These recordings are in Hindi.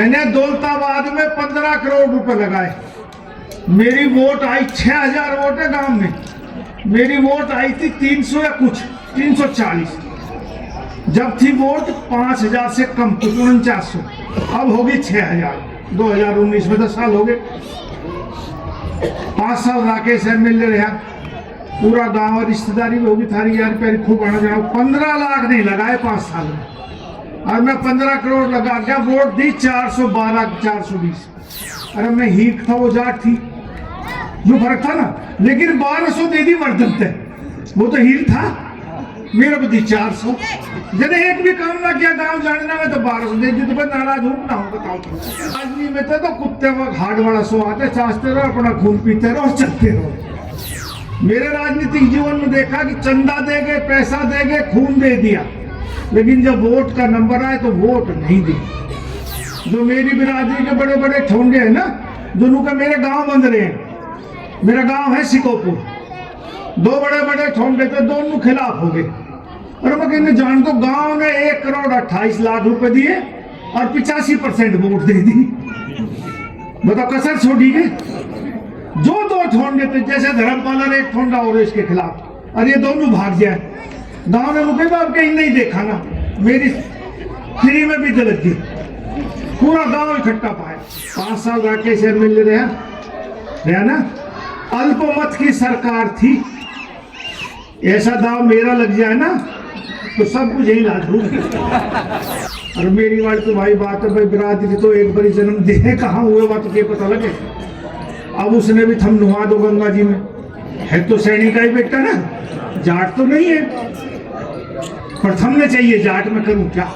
मैंने दौलताबाद में 15 करोड़ रुपए लगाए। मेरी वोट आई 6000 वोट है गांव में। मेरी वोट आई थी 300 या कुछ 340। जब थी वोट 5000 से कम, कुछ 4900। अब होगी 6000। 2019 में 10 साल हो गए। 5 साल राकेश एमएलए रहा। पूरा गांव और रिश्तेदारी में होगी थारी यार प्यारी खूब आना जाओ। 15 लाख नहीं लगाए 5 साल में, और मैं 15 करोड़ लगा गया। वोट दी 412 420। अरे मैं हीट था, वो जाट थी, जो फर्क था ना। लेकिन 1200 दे दी वर्धन थे, वो तो हीट था। मेरे को दी 400। जब एक भी काम ना किया गांव जानना में तो 1200 दे दी। तो मैं नाराज हूँ ना हूँ बताओ। आदमी में थे तो कुत्ते वक्त हाट वाला सो आते, चाचते रहो, अपना खून पीते रहो, चलते रहो। मेरे राजनीतिक जीवन में देखा कि चंदा दे गए, पैसा दे गए, खून दे दिया, लेकिन जब वोट का नंबर आए तो वोट नहीं दी। जो मेरी बिरादरी के बड़े बड़े ठोंगे हैं ना, दोनों का मेरे गांव बंद रहे हैं। मेरा गांव है सिकोपुर। 2 बड़े बड़े ठोंगे थे, दोनों खिलाफ हो गए। और मैं कहने जान दो, गांव ने 1 करोड़ 28 लाख रुपए दिए और 85% वोट दे दी। बताओ कसर छोड़ी गई। जो 2 ठोंगे थे, जैसे धर्मपाल और एक ठोंगा और इसके खिलाफ, और ये दोनों भाग जाए। गांव में मुझे बाप कहीं नहीं देखा ना, मेरी फ्री में भी गलत थी। पूरा गांव इकट्ठा पाया। 5 साल राकेश एमएलए रहा ना। अल्पमत की सरकार थी। ऐसा दाव मेरा लग जाए ना तो सब कुछ यही लाज होगी। और मेरी वाली तो भाई बात है, भाई बिरादरी तो एक बारी जन्म दे, कहाँ हुए बात तो क्या पता लगे। अब उसने भी थम नुहा दो गंगा जी में। है तो सैनिक का ही बेटा ना, जाट तो नहीं है, पर थमने चाहिए। जाट में करूं क्या।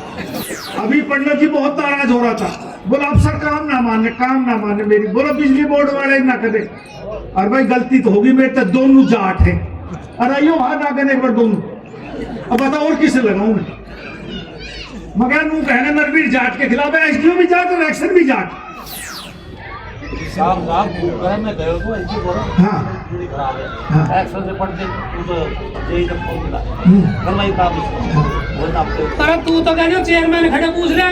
अभी पंडित जी बहुत नाराज हो रहा था, बोला अफसर काम ना माने मेरी। बोला बिजली बोर्ड वाले ना करे। और भाई गलती तो होगी, मेरे तो दोनों जाट है। अरे यो हाथ आगे एक बार दोनों। अब बताओ और किसे लगाऊं मैं। मगर नू कहने नरवीर जाट के खिलाफ है, एसडीओ भी जाट और एक्शन भी जाट। हाँ अरे तू तो कहने चेयरमैन खड़े पूछ रहे हैं।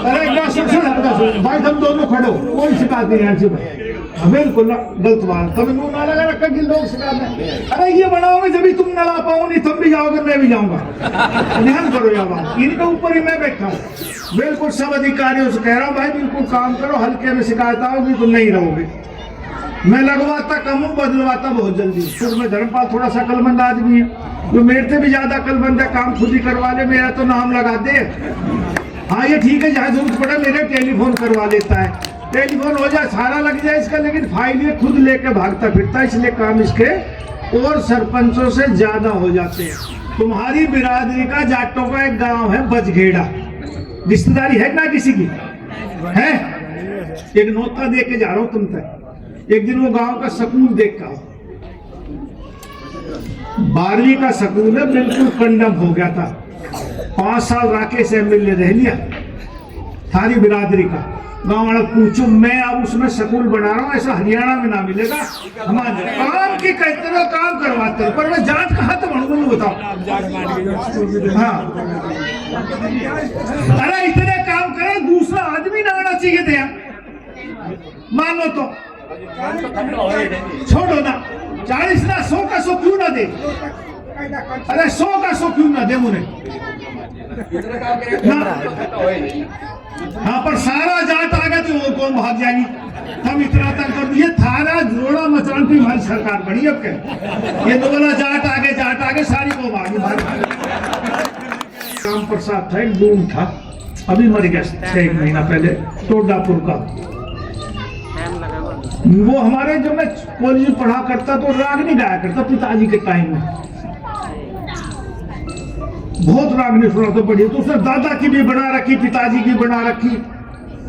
अरे भाई तुम दोनों खड़ो, कोई शिकायत नहीं है। बिल्कुल गलत बात। कभी मुंह ना लगा रखा कि लोग शिकायत। अरे ये बनाओगे जब तुम ना ला पाओ, नहीं तुम भी जाओगे मैं भी जाऊंगा। ध्यान करो यार बात, इनके ऊपर ही मैं बैठा हूँ। बिल्कुल सब अधिकारियों से कह रहा हूँ भाई बिल्कुल काम करो। हल्के में शिकायत आओगी तो नहीं रहोगे। मैं लगवाता कम हूँ, बदलवाता बहुत जल्दी। फिर मैं धर्मपाल थोड़ा सा अकलमंद आदमी है, जो मेरे से भी ज्यादा अकलमंद है। काम खुद ही करवा ले, मेरा तो नाम लगा दे। हाँ ये ठीक है, जहाँ जरूरत पड़े मेरे टेलीफोन करवा लेता है। टेलीफोन हो जाए, सारा लग जाए इसका, लेकिन फाइल ये खुद लेके भागता फिरता, इसलिए काम इसके और सरपंचों से ज्यादा हो जाते हैं। तुम्हारी बिरादरी का जाटों का एक गांव है बजघेड़ा, रिश्तेदारी है ना किसी की है। एक नोता दे के जा रहा हूं तुम तक। एक दिन वो गांव का स्कूल देख का 12वीं का स्कूल है, बिल्कुल कंडम हो गया था। 5 साल राकेश एमएलए रह लिया। थारी बिरादरी का गाँव वाला पूछो, मैं अब उसमें स्कूल बना रहा हूँ, ऐसा हरियाणा में ना मिलेगा। हमारे काम की कहते हो, काम करवाते हो, पर मैं जाट कहाँ तो बनू बताओ। हाँ अरे इतने काम करे, दूसरा आदमी ना आना चाहिए थे। मानो तो छोड़ो ना, 40 ना 100 का 100 क्यों ना दे। अरे 100 का 100 क्यों ना दे मुझे। हाँ पर सारा जाट आ गया तो वो कौन भाग जाएगी। हम इतना तक कर दिए, थारा जोड़ा मचान की हमारी सरकार बड़ी। अब क्या ये तो बोला जाट आगे सारी को भागी। राम प्रसाद था, एक डूम था, अभी मर गया 6 महीना पहले, टोडापुर का। वो हमारे जब मैं कॉलेज में पढ़ा करता तो रागनी गाया करता पिताजी के टाइम में। बहुत रागनी सुना तो बढ़िया। तो उसने दादा की भी बना रखी, पिताजी की बना रखी।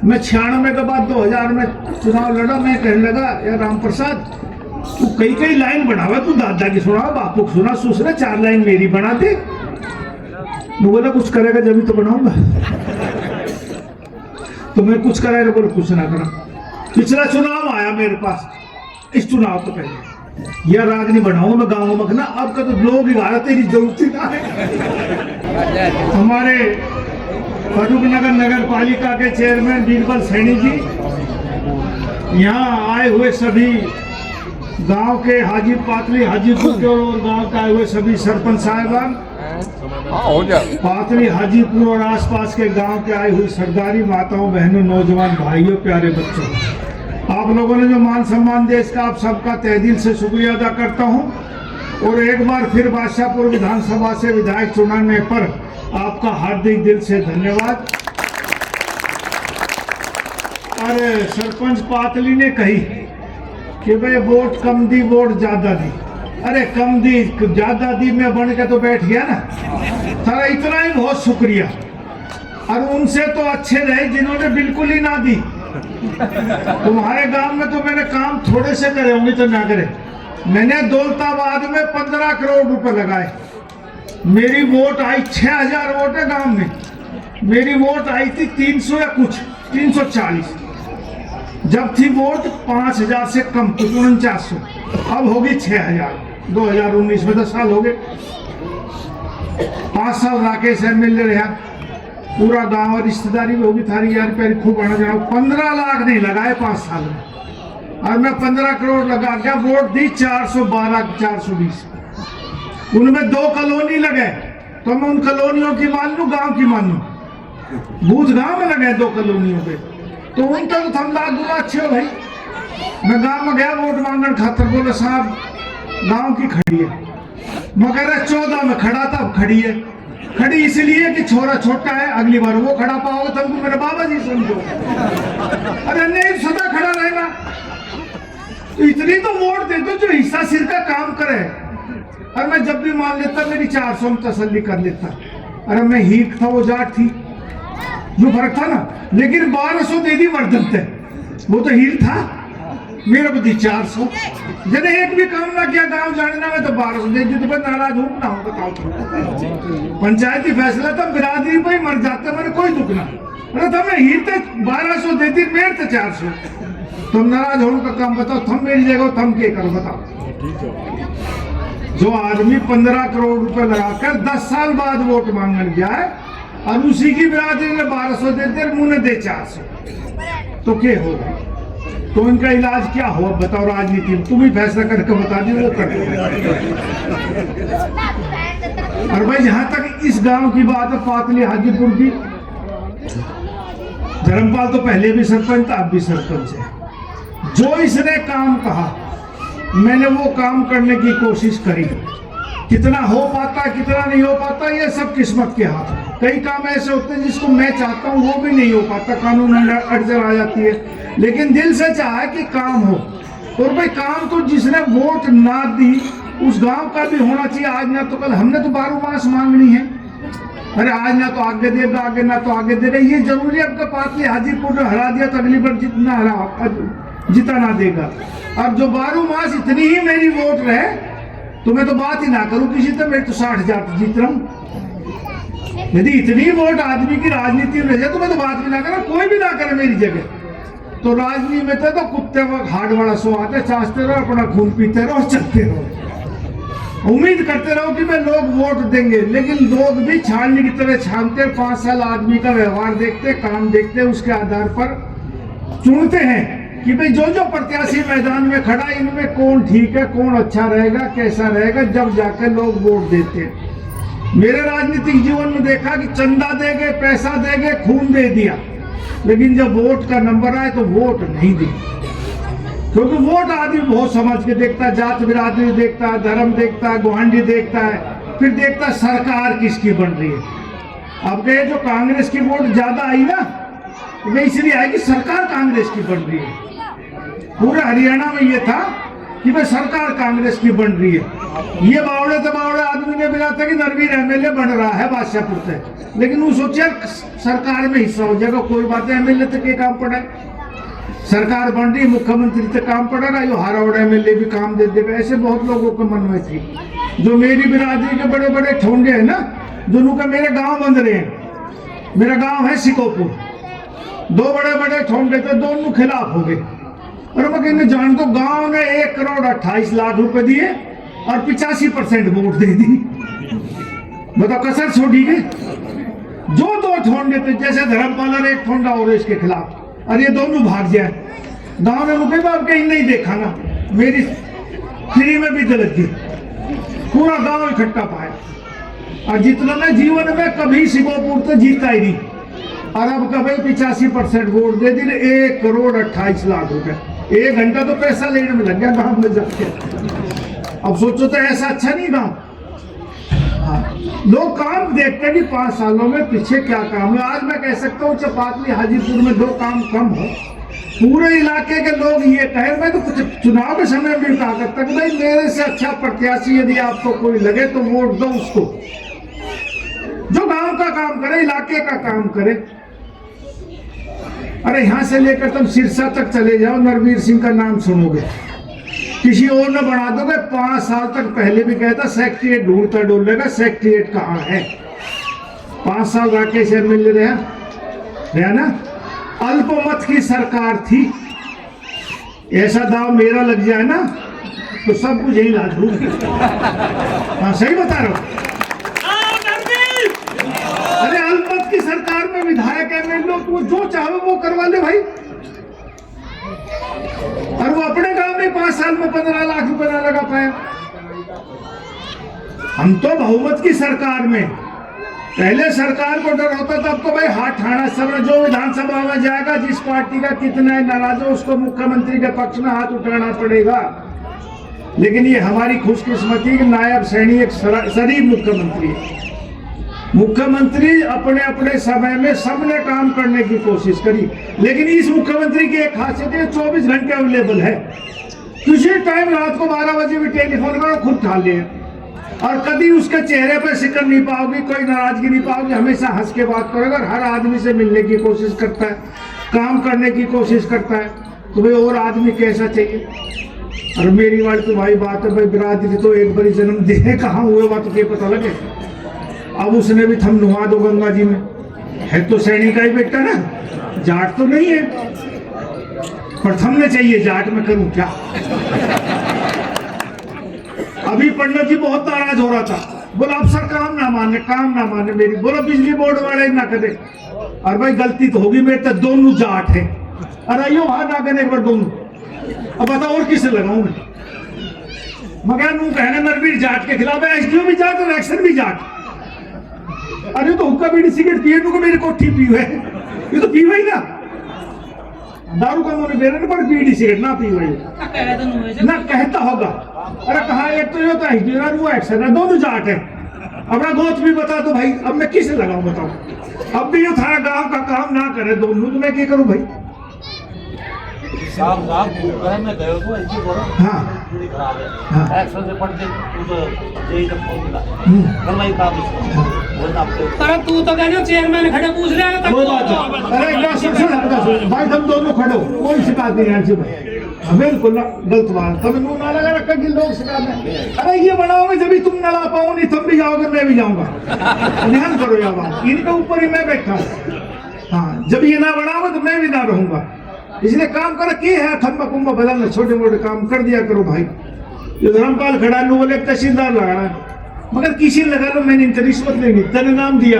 मैं 96 के बाद 2000 में चुनाव लड़ा। मैं कहने लगा यार राम प्रसाद तू कई लाइन बनावा, तू दादा की सुना, बापू की सुना, सुसरा 4 लाइन मेरी बना दे। वो बोला कुछ करेगा जब तो बनाऊंगा। तो मैं कुछ कराएगा, बोले कुछ ना करा। पिछला चुनाव आया मेरे पास, इस चुनाव तो पहले यह रागनी बनाऊं मैं गाँव में ना। अब का तो लोग ही तेरी जरूरत ना है। हमारे फर्रुखनगर नगर पालिका के चेयरमैन बीरबल सैनी जी, यहाँ आए हुए सभी गांव के पातली हाजीपुर के और गांव के आए हुए सभी सरपंच साहिबान, पातली हाजीपुर और आसपास के गांव के आई हुई सरदारी माताओं, बहनों, नौजवान भाइयों, प्यारे बच्चों, आप लोगों ने जो मान सम्मान दिया इसका आप सबका तहे दिल से शुक्रिया अदा करता हूं। और एक बार फिर बादशाहपुर विधानसभा से विधायक चुनाने पर आपका हार्दिक दिल से धन्यवाद। अरे सरपंच पातली ने कही कि भाई वोट कम दी, वोट ज्यादा दी। अरे कम दी ज्यादा दी में बन के तो बैठ गया ना, सारा इतना ही बहुत शुक्रिया। और उनसे तो अच्छे रहे जिन्होंने बिल्कुल ही ना दी। तुम्हारे गांव में तो मैंने काम थोड़े से करे होंगे तो ना करे, मैंने दौलताबाद में 15 करोड़ रुपए लगाए। मेरी वोट आई 6000 वोट है गांव में, मेरी वोट आई थी 300 या कुछ 340, जब थी वोट 5000 से कम कुछ 4900, अब होगी 6000। 2019 में 10 साल हो गए। 5 साल राकेश एमएलए रहा, पूरा गांव और रिश्तेदारी में होगी थारी यार प्यारी खूब आना जाना। 15 लाख नहीं लगाए 5 साल में, और मैं 15 करोड़ लगा क्या वोट दी 412 420। उनमें 2 कॉलोनी लगे तो मैं उन कॉलोनियों की मान लूं, गांव की मान लूं। भूज गांव में लगे 2 कॉलोनियों पे, तो उनका तो हम लाख गुना अच्छे हो भाई। मैं गांव में गया वोट मांगने खातर, बोले साहब गांव की खड़ी है। मैं कह रहा 14 में खड़ा था, अब खड़ी है। खड़ी इसलिए कि छोरा छोटा है, अगली बार वो खड़ा पाओगे तो हमको मेरे बाबा जी समझो। अरे नहीं सदा खड़ा रहेगा, तो इतनी तो वोट दे दो जो हिस्सा सिर का काम करे। और मैं जब भी मान लेता मेरी 400 में तसल्ली कर लेता। अरे मैं हीक था, वो जाट थी, जो फर्क था ना। लेकिन 1200 दे दी वर्धन थे, वो तो हीर था, मेरे को दी 400। जब एक भी काम ना किया गांव जानना में तो 1200 दे दी। तो मैं नाराज हूं ना हूं बताओ, पंचायती फैसला था, बिरादरी पे ही मर जाते, मैंने कोई दुख ना। अरे तो मैं हीर थे 1200 दे दी, मेरे थे 400। तुम नाराज होने का काम बताओ, थम मेरी जगह थम के करो बताओ। जो आदमी 15 करोड़ रुपए लगाकर 10 साल बाद वोट मांगने गया है और उसी की बिरादरी ने 1200 दे दे, मुंह ने दे 400, तो क्या होगा? तो इनका इलाज क्या हो बताओ? राजनीति में तुम ही फैसला करके बता दी, वो कर। और भाई जहां तक इस गांव की बात है, पातली हाजीपुर की, धर्मपाल तो पहले भी सरपंच था, अब भी सरपंच है। जो इसने काम कहा मैंने वो काम करने की कोशिश करी। कितना हो पाता कितना नहीं हो पाता ये सब किस्मत के हाथ में। कई काम ऐसे होते हैं जिसको मैं चाहता हूँ वो भी नहीं हो पाता, कानून अड़चन आ जाती है। लेकिन दिल से चाहा कि काम हो। और भाई काम तो जिसने वोट ना दी उस गांव का भी होना चाहिए। आज ना तो कल, हमने तो 12 मास मांगनी है। अरे आज ना तो आगे देगा, आगे ना तो आगे देगा, ये जरूरी है? आपका पातली हाजीपुर ने हरा दिया तो अगली बार जितना हरा जिता ना देगा। अब जो 12 मास इतनी ही मेरी वोट रहे तो मैं तो बात ही ना करूं किसी से, मैं तो 60,000 जीत रहा हूं। यदि इतनी वोट आदमी की राजनीति में रहे तो मैं तो बात भी ना करा, कोई भी ना करे मेरी जगह। तो राजनीति में तो कुत्ते वक्त हाड वाला सो आते, चाचते रहो, अपना खून पीते रहो, चलते रहो, उम्मीद करते रहो कि मैं लोग वोट देंगे। लेकिन लोग भी छानने की तरह छानते, 5 साल आदमी का व्यवहार देखते, काम देखते, उसके आधार पर चुनते हैं कि भाई जो जो प्रत्याशी मैदान में खड़ा इनमें कौन ठीक है, कौन अच्छा रहेगा, कैसा रहेगा, जब जाकर लोग वोट देते हैं। मेरे राजनीतिक जीवन में देखा कि चंदा देंगे, पैसा देंगे, खून दे दिया, लेकिन जब वोट का नंबर आए तो वोट नहीं दी। क्योंकि वोट आदमी बहुत समझ के देखता है, जात बिरादरी देखता है, धर्म देखता है, गुआंढी देखता है, फिर देखता है सरकार किसकी बन रही है। अब कहे जो कांग्रेस की वोट ज्यादा आई ना, वे इसलिए आई कि सरकार कांग्रेस की बन रही है। पूरे हरियाणा में ये था कि भाई सरकार कांग्रेस की बन रही है। ये बावड़े तो बावड़े आदमी ने मिला था कि नरवीर एमएलए बन रहा है बादशाहपुर से, लेकिन वो सोचे सरकार में हिस्सा हो जाएगा, कोई बात है, एमएलए तक के काम पड़ा है, सरकार बन रही, मुख्यमंत्री तक काम पड़ेगा, यो हारावड़ा एमएलए भी काम दे देगा। ऐसे बहुत लोगों के मन में थी। जो मेरी बिरादरी के बड़े बड़े ठोंगे हैं ना, जो का मेरे गाँव बन रहे हैं, मेरा गाँव है सिकोपुर, 2 बड़े बड़े ठोंगे थे, दोनों खिलाफ हो गए। और मैं कहने जान दो गांव ने 1 करोड़ 28 लाख रुपए दिए और 85% वोट दे दी। बताओ कसर छोड़ी गई। जो दो ठोंडे थे, जैसे धर्मपाल और एक ठोंडा और इसके खिलाफ, और ये दोनों भाग जाए। गांव में मुझे बाप कहीं नहीं देखा ना, मेरी फ्री में भी दलत गई, पूरा गांव इकट्ठा पाया। और जितना मैं जीवन में कभी शिवपुर तो जीता ही नहीं, और अब कभी 85% वोट दे दी, 1,28,00,000 रुपए। 1 घंटा तो पैसा लेने में लग गया गांव में जाके। अब सोचो तो ऐसा अच्छा नहीं गांव। हाँ, लोग काम देखते हैं कि 5 सालों में पीछे क्या काम है। आज मैं कह सकता हूँ चपातली हाजीपुर में 2 काम कम हो, पूरे इलाके के लोग ये कहे। मैं तो कुछ चुनाव के समय भी कहा करता कि भाई मेरे से अच्छा प्रत्याशी यदि आपको कोई लगे तो वोट दो उसको, जो गांव का काम करे, इलाके का काम करे। अरे यहां से लेकर तुम सिरसा तक चले जाओ, नरवीर सिंह का नाम सुनोगे, किसी और न बना दोगे। 5 साल तक पहले भी कहता सेक्रेटरिएट ढूंढता डोलेगा, सेक्रेटरिएट कहाँ है। 5 साल राकेश एमएलए रहा ना, अल्पमत की सरकार थी। ऐसा दाव मेरा लग जाए ना तो सब कुछ यही ला दूंगी। हाँ सही बता रहा हूँ। अरे अल्पमत की सरकार में विधायक एमएलए तो जो चाहे वो करवा ले भाई। और वो अपने गांव में 5 साल में 15 लाख रुपए ना लगा पाया। हम तो बहुमत की सरकार में, पहले सरकार को डर होता था, अब तो भाई हाथ ठाना सब, जो विधानसभा में जाएगा जिस पार्टी का कितना नाराज हो उसको मुख्यमंत्री के पक्ष में हाथ उठाना पड़ेगा। लेकिन ये हमारी खुशकिस्मती कि नायब सैनी एक शरीफ मुख्यमंत्री है। मुख्यमंत्री अपने अपने समय में सबने काम करने की कोशिश करी, लेकिन इस मुख्यमंत्री की एक खासियत है 24 घंटे अवेलेबल है। किसी टाइम रात को 12 बजे भी टेलीफोन करो खुद उठा ले, और कभी उसके चेहरे पर शिकन नहीं पाओगी, कोई नाराजगी नहीं पाओगी, हमेशा हंस के बात करेगा। हर आदमी से मिलने की कोशिश करता है, काम करने की कोशिश करता है। तो भाई और आदमी कैसा चाहिए। और मेरी वाली तो भाई बात है, भाई बिरादरी तो एक बारी जन्म दे, कहाँ हुए बात तो क्या पता लगे। अब उसने भी थम नुहा दो गंगा जी में, है तो सैनिक का ही बेटा ना, जाट तो नहीं है, पर थमने चाहिए। जाट में करूं क्या। अभी पंडित जी बहुत नाराज हो रहा था, बोला अफसर काम ना माने मेरी। बोला बिजली बोर्ड वाले ना करे। और भाई गलती तो होगी, मेरे तो दोनों जाट है। अरे यो हाथ आगे एक बार दोनों, अब बताओ और किसे लगाऊं मैं। मगर नू कहने नरवीर जाट के खिलाफ है, एसडीओ भी जाट और एक्शन भी जाट। अरे तो हुक्का बीड़ी सिगरेट पिए तो मेरी कोठी पी है, ये तो पी हुई ना। दारू का मुझे बेरे पर बीड़ी सिगरेट ना पी हुई ना कहता होगा। अरे कहा एक तो ये होता है वो एक्शन है, दोनों जाट है। अपना गोत भी बता दो भाई, अब मैं किसे लगाऊं बताओ। अब भी ये थारा गांव का काम ना करे दोनों, तो मैं क्या करूं भाई। साहब में गए तो ऐसी बोलो हाँ हाँ एक्शन से पढ़ के तो यही जब फोन मिला करवाई काम अरे तू तो कहने चेयरमैन खड़े पूछ रहे हैं वो बात है। अरे एक बात सुन भाई, तुम दोनों खड़ो, कोई शिकायत नहीं है भाई। बिल्कुल गलत बात, तब मुंह ना लगा रखा कि लोग शिकायत है। अरे ये बनाओगे जब तुम ना ला पाओ, नहीं तुम भी जाओगे मैं भी जाऊंगा। ध्यान करो यार बात, इनके ऊपर ही मैं बैठा हूँ। हाँ जब ये ना बनाओगे तो मैं भी ना रहूंगा। इसलिए काम कर के है, खम्बा कुंबा बदलना, छोटे मोटे काम कर दिया करो भाई। ये धर्मपाल खड़ा लो बोले तहसीलदार लगाना है, मगर किसी लगा लो, मैंने इनका रिश्वत लेनी, तेने नाम दिया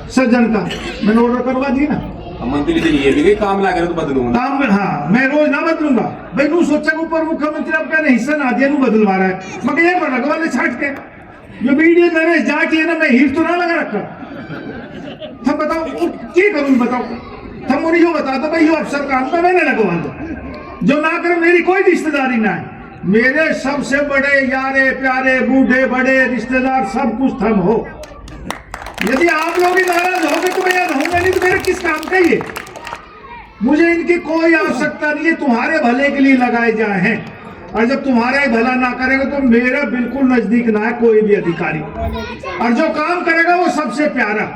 सज्जन का, मैंने ऑर्डर करवा दी ना। मंत्री से ये भी काम ना करे तो बदलूंगा काम में। हाँ मैं रोज ना बदलूंगा भाई। नू सोचा ऊपर मुख्यमंत्री अब कहने हिस्सा ना दिया, नू बदलवा रहा है, मगर ये लगवा ले छाट के। जो वीडियो मेरे जाके है ना, मैं हीर तो ना लगा रखा। तब बताओ क्या करूँ, बताओ तब मुझे यो बता दो भाई, यो अफसर काम का मैंने लगवा दो। जो ना करे मेरी कोई रिश्तेदारी ना है। मेरे सबसे बड़े यारे प्यारे बूढ़े बड़े रिश्तेदार सब कुछ थम हो। यदि आप लोग ही नाराज होंगे तो मैं रहूंगा नहीं, तो मेरे किस काम का ये। मुझे इनकी कोई आवश्यकता नहीं है, तुम्हारे भले के लिए लगाए जाए हैं। और जब तुम्हारा ही भला ना करेगा तो मेरा बिल्कुल नजदीक ना है कोई भी अधिकारी। और जो काम करेगा वो सबसे प्यारा।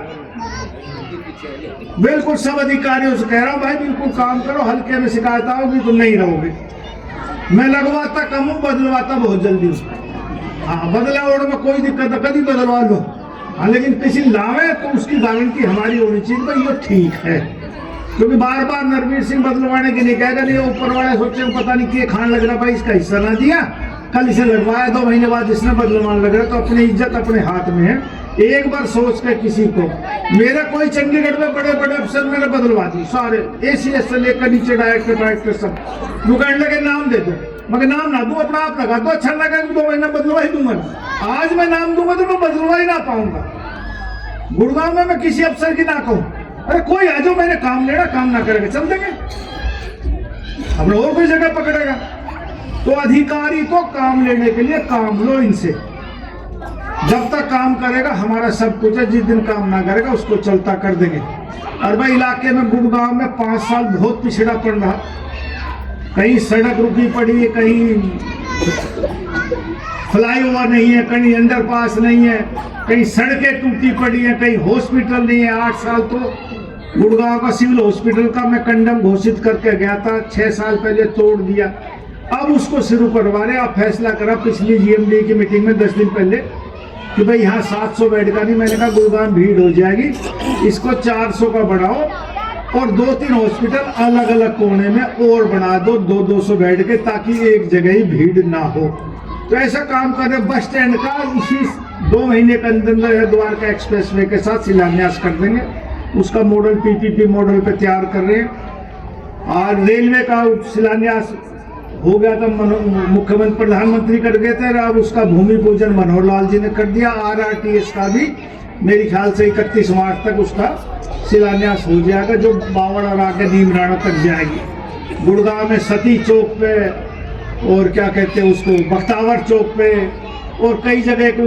बिल्कुल सब अधिकारियों से कह रहा हूं भाई, बिल्कुल काम करो, हल्के में शिकायत आओगी तो नहीं रहोगे। मैं लगवाता कम हूं, बदलवाता बहुत जल्दी हूं। हाँ बदला ओढ़ में कोई दिक्कत है, कभी बदलवा लो। हाँ लेकिन किसी लावे तो उसकी गारंटी हमारी होनी चाहिए भाई ये ठीक है। क्योंकि बार बार नरवीर सिंह बदलवाने के लिए कहेगा, नहीं ऊपर वाले सोचे पता नहीं क्या खान लग रहा भाई, इसका हिस्सा ना दिया, कल इसे लगवाया, 2 महीने बाद इसने बदलवान लग रहा। तो अपनी इज्जत अपने हाथ में है, एक बार सोच के किसी को, मेरा कोई चंडीगढ़ में बड़े बड़े अफसर मैंने बदलवा दी सारे, ACS से लेकर नीचे डायरेक्टर सब। वो कहने लगे नाम दे दो, मगर नाम ना दूं, अपना आप लगा दो, अच्छा लगा 2 महीना बदलवा ही दूंगा। आज मैं नाम दूंगा तो मैं बदलवा ही ना पाऊंगा। गुड़गांव में मैं किसी अफसर की ना कहूं, अरे कोई आ जाओ, मैंने काम लेना, काम ना करेगा चल देंगे, अपने और कोई जगह पकड़ेगा। तो अधिकारी को काम लेने के लिए काम लो इनसे, जब तक काम करेगा हमारा सब कुछ है, जिस दिन काम ना करेगा उसको चलता कर देंगे। और भाई इलाके में गुड़गांव में 5 साल बहुत पिछड़ा पड़ रहा, कहीं सड़क रुकी पड़ी है, कहीं फ्लाईओवर नहीं है, कहीं अंडरपास नहीं है, कहीं सड़कें टूटी पड़ी है, कहीं हॉस्पिटल नहीं है। 8 साल तो गुड़गांव का सिविल हॉस्पिटल का मैं कंडम घोषित करके गया था, 6 साल पहले तोड़ दिया, अब उसको शुरू करवा रहे। आप फैसला करा पिछली GMD की मीटिंग में 10 दिन पहले कि भाई यहाँ 700 बेड का नहीं, मैंने कहा गुड़गांव भीड़ हो जाएगी, इसको 400 का बढ़ाओ और 2-3 हॉस्पिटल अलग अलग कोने में और बना दो 200 बेड के, ताकि एक जगह ही भीड़ ना हो। तो ऐसा काम कर रहे। बस स्टैंड का इसी 2 महीने के अंदर द्वारका एक्सप्रेसवे के साथ शिलान्यास कर देंगे, उसका मॉडल PPP मॉडल पे तैयार कर रहे हैं। और रेलवे का शिलान्यास हो गया था, मुख्यमंत्री प्रधानमंत्री कर गए थे, अब उसका भूमि पूजन मनोहर लाल जी ने कर दिया। RRTS का भी मेरे ख्याल से 31 मार्च तक उसका शिलान्यास हो जाएगा, जो बावड़ा आके नीमराना तक जाएगी। गुड़गांव में सती चौक पे और क्या कहते हैं उसको बख्तावर चौक पे और कई जगह को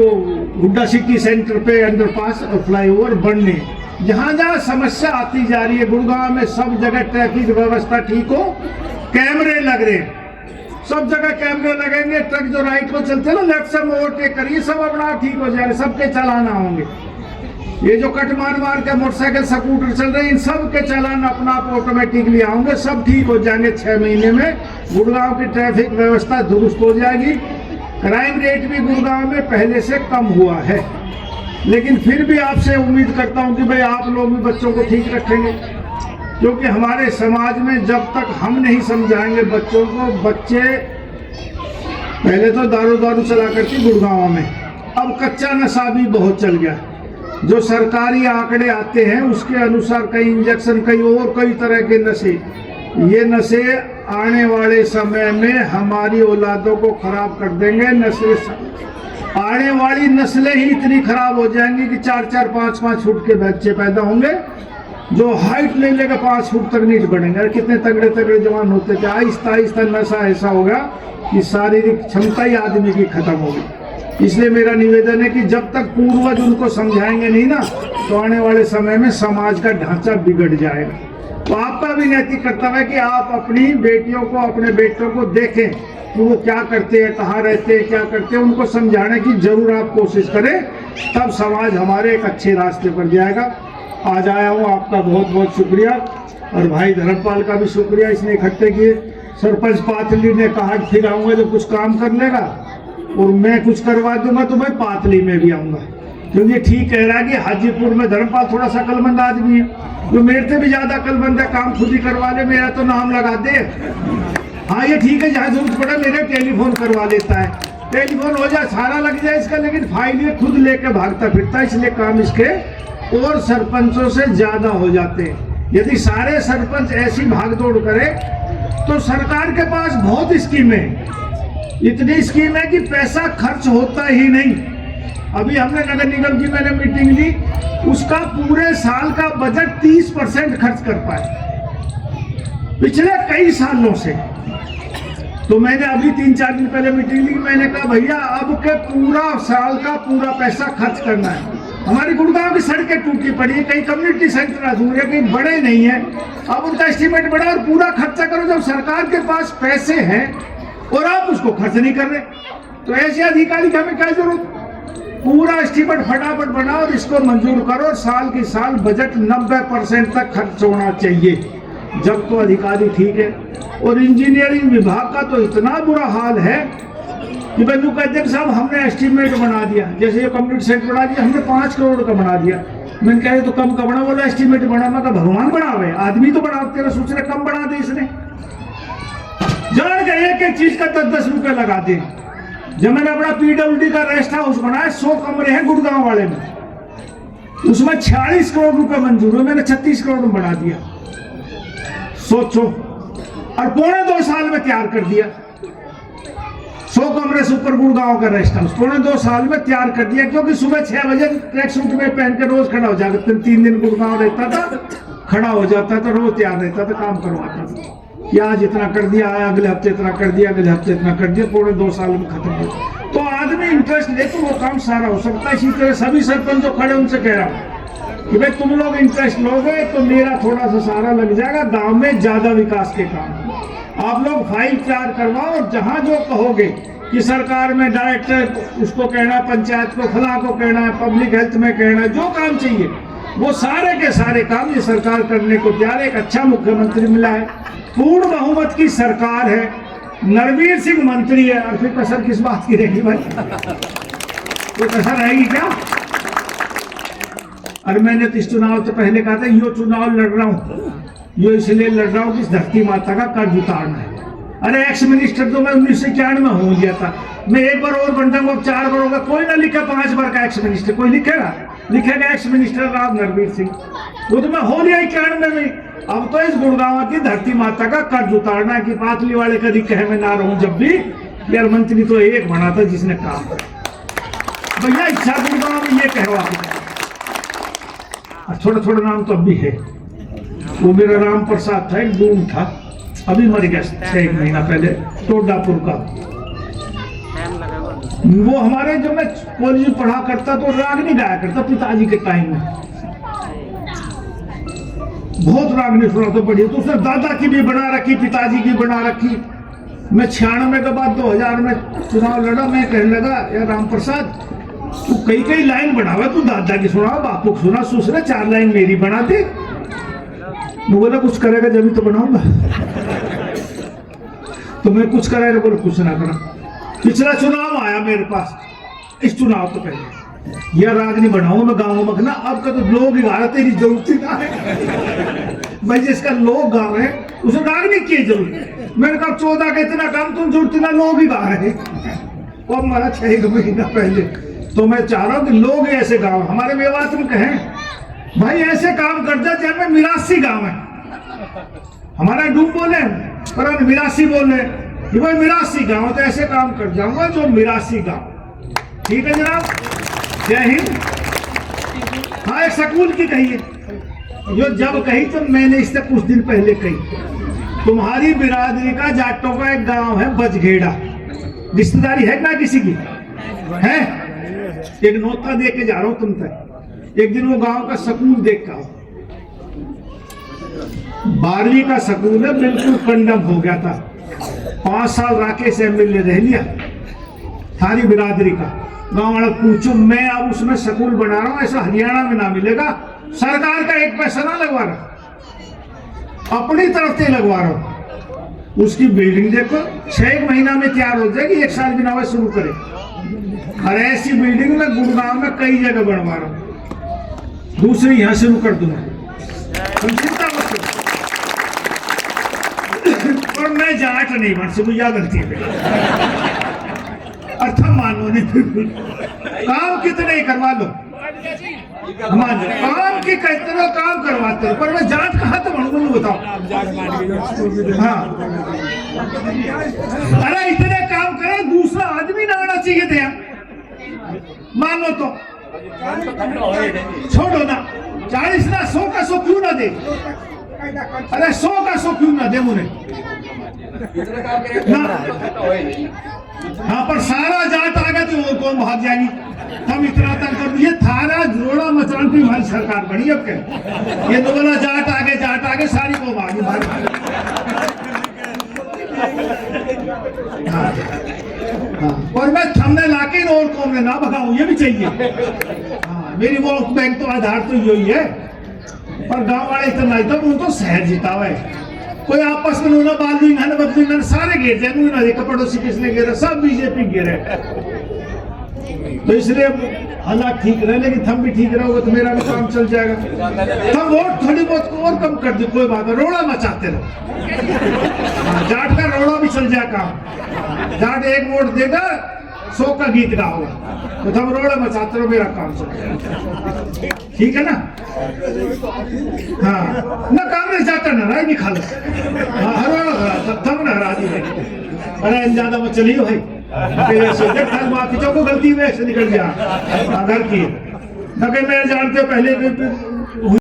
हुड्डा सिटी सेंटर पे अंडरपास और फ्लाईओवर बनने, जहाँ जहाँ समस्या आती जा रही है। गुड़गांव में सब जगह ट्रैफिक व्यवस्था ठीक हो, कैमरे लग रहे हैं, सब जगह कैमरे लगेंगे, ट्रक जो राइट को चलते हैं ना लेफ्ट से ओवरटेक करिए, सब अपना ठीक हो जाएगा, सबके चालान होंगे। ये जो कट मार मार के मोटरसाइकिल स्कूटर चल रहे हैं, इन सब के चालान अपना आप ऑटोमेटिकली आएंगे, सब ठीक हो जाएंगे। 6 महीने में गुड़गांव की ट्रैफिक व्यवस्था दुरुस्त हो जाएगी। क्राइम रेट भी गुड़गांव में पहले से कम हुआ है, लेकिन फिर भी आपसे उम्मीद करता हूं कि भाई आप लोग भी बच्चों को ठीक रखेंगे, क्योंकि हमारे समाज में जब तक हम नहीं समझाएंगे बच्चों को, बच्चे पहले तो दारू चला करती गुड़गांव में, अब कच्चा नशा भी बहुत चल गया। जो सरकारी आंकड़े आते हैं उसके अनुसार कई इंजेक्शन, कई और कई तरह के नशे, ये नशे आने वाले समय में हमारी औलादों को खराब कर देंगे। नशे आने वाली नस्लें ही इतनी खराब हो जाएंगी कि 4-4, 5-5 फुट के बच्चे पैदा होंगे, जो हाइट ले लेकर 5 फुट तक नहीं बढ़ेंगे। और कितने तगड़े तगड़े जवान होते थे, आहिस्ता आहिस्ता नशा ऐसा होगा कि शारीरिक क्षमता ही आदमी की खत्म होगी। इसलिए मेरा निवेदन है कि जब तक पूर्वज उनको समझाएंगे नहीं ना, तो आने वाले समय में समाज का ढांचा बिगड़ जाएगा। तो आपका भी नैतिक कर्तव्य है कि आप अपनी बेटियों को, अपने बेटों को देखें कि वो क्या करते हैं, कहाँ रहते हैं, क्या करते हैं, उनको समझाने की जरूर आप कोशिश करें, तब समाज हमारे एक अच्छे रास्ते पर जाएगा। आज आया हूँ, आपका बहुत बहुत शुक्रिया, और भाई धर्मपाल का भी शुक्रिया, इसने इकट्ठे किए। सरपंच पातली ने कहा फिर आऊँगा जब कुछ काम कर लेगा और मैं कुछ करवा दूंगा तो मैं पातली में भी आऊँगा, क्योंकि ठीक कह रहा है कि हाजीपुर में धर्मपाल थोड़ा सा अकलमंद आदमी है, जो मेरे से भी ज्यादा अकलमंद है, काम खुद ही करवा ले, मेरा तो नाम लगा दे। हाँ ये ठीक है, जहाँ जरूरत पड़े मेरे टेलीफोन करवा लेता है, टेलीफोन हो जाए, सारा लग जाए इसका, लेकिन फाइल ये खुद लेके भागता फिरता है, इसलिए काम इसके और सरपंचों से ज्यादा हो जाते हैं। यदि सारे सरपंच ऐसी भागदौड़ करें तो सरकार के पास बहुत स्कीमें, इतनी स्कीम है कि पैसा खर्च होता ही नहीं। अभी हमने नगर निगम की मैंने मीटिंग ली, उसका पूरे साल का बजट 30% खर्च कर पाए पिछले कई सालों से। तो मैंने अभी 3-4 दिन पहले मीटिंग ली, मैंने कहा भैया अब के पूरा साल का पूरा पैसा खर्च करना है। हमारी गुड़गांव की सड़कें टूटी पड़ी है, कई कम्युनिटी सेंटर अधूरे, कहीं बड़े नहीं है, अब उनका एस्टीमेट बढ़ा और पूरा खर्चा करो। जब सरकार के पास पैसे हैं और आप उसको खर्च नहीं कर रहे, तो ऐसे अधिकारी की हमें क्या जरूरत। पूरा एस्टीमेट फटाफट बनाओ और इसको मंजूर करो, साल की साल बजट 90% तक खर्च होना चाहिए, जब तो अधिकारी ठीक है। और इंजीनियरिंग विभाग का तो इतना बुरा हाल है कि बंधु कहते साहब हमने एस्टीमेट बना दिया, जैसे ये कम्युनिटी सेंटर बना दिया हमने 5 करोड़ का बना दिया। मैंने कहा तो कम का बना, बोला एस्टीमेट बना, मैं कहा भगवान बनावे, आदमी तो बनाते रहे, सोच रहे कम बना दे इसने, जान के एक एक चीज का 10-10 रुपए लगा दे। जब मैंने अपना PWD का रेस्ट हाउस बनाया, 100 कमरे हैं गुड़गांव वाले में, उसमें 46 करोड़ रुपए मंजूर हुए, मैंने 36 करोड़ में बढ़ा दिया। सोचो, और 2.25 साल में तैयार कर दिया। 100 कमरे से ऊपर गुड़गांव का रेस्ट हाउस 2.25 साल में तैयार कर दिया, क्योंकि सुबह 6 बजे ट्रैक सूट में पहन के रोज खड़ा हो जाता। 3 दिन गुड़गांव रहता था, खड़ा हो जाता था, रोज तैयार रहता था, काम करवाता था। या आज इतना कर दिया, अगले हफ्ते इतना कर दिया, अगले हफ्ते इतना कर दिया, 2.25 साल में खत्म हो। तो आदमी इंटरेस्ट ले तो वो काम सारा हो सकता है। इसी तरह सभी सरपंच जो खड़े उनसे कह रहा हूँ कि भाई तुम लोग इंटरेस्ट लोगे तो मेरा थोड़ा सा सारा लग जाएगा, गांव में ज्यादा विकास के काम आप लोग फाइल तैयार करवाओ, और जहां जो कहोगे कि सरकार में डायरेक्टर उसको कहना है, पंचायत को फला को कहना है, पब्लिक हेल्थ में कहना है, जो काम चाहिए वो सारे के सारे काम ये सरकार करने को तैयार है। एक अच्छा मुख्यमंत्री मिला है, पूर्ण बहुमत की सरकार है, नरवीर सिंह मंत्री है, और फिर कसर किस बात की रहेगी भाई? तो कसर रहेगी क्या? और मैंने तो इस चुनाव से पहले कहा था यो चुनाव लड़ रहा हूं, यो इसलिए लड़ रहा हूं कि इस धरती माता का कर्ज उतारना है। अरे एक्स मिनिस्टर तो मैं 1991 में हो गया था, मैं एक बार और बन जाऊंगा, 4 बार होगा। कोई ना लिखा 5 बार का एक्स मिनिस्टर, कोई लिखेगा? लिखेगा एक्स मिनिस्टर राव नरवीर सिंह। वो तो मैं हो लिया 91 में। अब तो इस गुड़गांव की धरती माता का कर्ज उतारना है कि पातली वाले कभी कहे मैं ना रहूं जब भी यार मंत्री तो एक बना था जिसने काम किया। भैया इच्छा गुड़गांव में ये कहवा, थोड़ा थोड़ा नाम तो अब भी है। वो मेरा राम प्रसाद था, एक डूम था, अभी मर गया 6 महीना पहले, टोडापुर का। वो हमारे जब मैं कॉलेज में पढ़ा करता तो रागनी गाया करता पिताजी के टाइम में, बहुत रागनी सुना तो बढ़िया। तो उसने दादा की भी बना रखी, पिताजी की बना रखी। मैं 96 के बाद 2000 में चुनाव लड़ा। मैं कहने लगा यार राम प्रसाद तू कई लाइन बनावा, तू दादा की सुना, बापू की सुना, दूसरे 4 लाइन मेरी बना दे। मैं बोला कुछ करेगा जब भी तो बनाऊंगा। तो मैं कुछ कराया, बोला कुछ ना करा। पिछला चुनाव आया मेरे पास, इस चुनाव तो पहले यह रागनी बनाऊंगा मैं गाँव में ना। अब का तो लोग ही गा रहे, तेरी जरूरत ही ना है भाई, जिसका लोग गा रहे हैं उसे रागनी की जरूरत। मैंने कहा 14 का इतना काम तुम जरूरत ना, लोग ही गा रहे हैं। वो हमारा 6 महीना पहले। तो मैं चाह रहा हूँ कि लोग ऐसे गाँव हमारे मेवात में कहें भाई ऐसे काम कर जा जहाँ में मिरासी गाँव है। हमारा डूब बोले पर मिरासी बोले कि भाई मिरासी गाँव, तो ऐसे काम कर जाऊंगा जो मिरासी गाँव। ठीक है जनाब, जय हिंद। हाँ एक स्कूल की कही है, जो जब कही तो मैंने इससे कुछ दिन पहले कही। तुम्हारी बिरादरी का जाटों का एक गांव है बजघेड़ा, रिश्तेदारी है ना किसी की? है। एक नोता दे के जा रहा हूं तुम तक। एक दिन वो गांव का स्कूल देख का 12वीं का स्कूल है, बिल्कुल कंडम हो गया था। 5 साल राकेश एमएलए रह लिया, थारी बिरादरी का। गांव वाला पूछो, मैं अब उसमें स्कूल बना रहा हूं, ऐसा हरियाणा में ना मिलेगा। सरकार का 1 पैसा ना लगवा रहा, अपनी तरफ से लगवा रहा हूं। उसकी बिल्डिंग देखो 6 महीना में तैयार हो जाएगी, 1 साल बिना शुरू करे। और ऐसी बिल्डिंग में गुड़गांव में कई जगह बनवा रहा हूं, दूसरी यहां शुरू कर दूंगा, चिंता मत करो। और मैं जाट नहीं बन सकूं, यह गलती है। अर्थ मानो नहीं, काम कितने ही करवा लो, काम की कितना काम करवाते हो, पर मैं जाट कहा तो बनू बताओ। हाँ अरे इतने काम करे दूसरा आदमी ना आना चाहिए थे, मानो तो छोड़ो ना। 40 ना 100 का 100 क्यों ना दे? अरे 100 का 100 क्यों ना दे मुझे ना? हाँ पर सारा जाट आ गया तो वो कौन भाग जाएगी? हम इतना तक कर दिए, थारा जोड़ा मचान की हमारी सरकार बनी। अब क्या ये तो बोला जाट आगे सारी को भागी भाग। हाँ और मैं थमने लाके और कौन ना भगाऊं, ये भी चाहिए। हाँ मेरी वोट बैंक तो आधार तो यही है, पर गांव वाले इतना नहीं तो उनको शहर जीता हुआ है। कोई आपस में उन्होंने बालू सारे गिर जाए, पड़ोसी किसने गिरा, सब बीजेपी गिरे। तो इसलिए हालात ठीक रहे, लेकिन हम भी ठीक रहोगे तो मेरा भी काम चल जाएगा। हम वोट थोड़ी बहुत को और कम कर दे, कोई बात है, रोड़ा मचाते रहो। जाट का रोड़ा भी चल जाए काम। जाट 1 वोट देगा शोक का गीत गाओगे तो तुम रोड़ा मचाते रहो, मेरा काम चल जाएगा। ठीक है ना? हाँ ना, काम नहीं चाहता ना राय नहीं खा लो। हाँ हर वाला तब ना हरा दी अरे ज्यादा मत चलिए भाई, देख माफी चौको गलती में से निकल गया घर की। मैं जानते हो पहले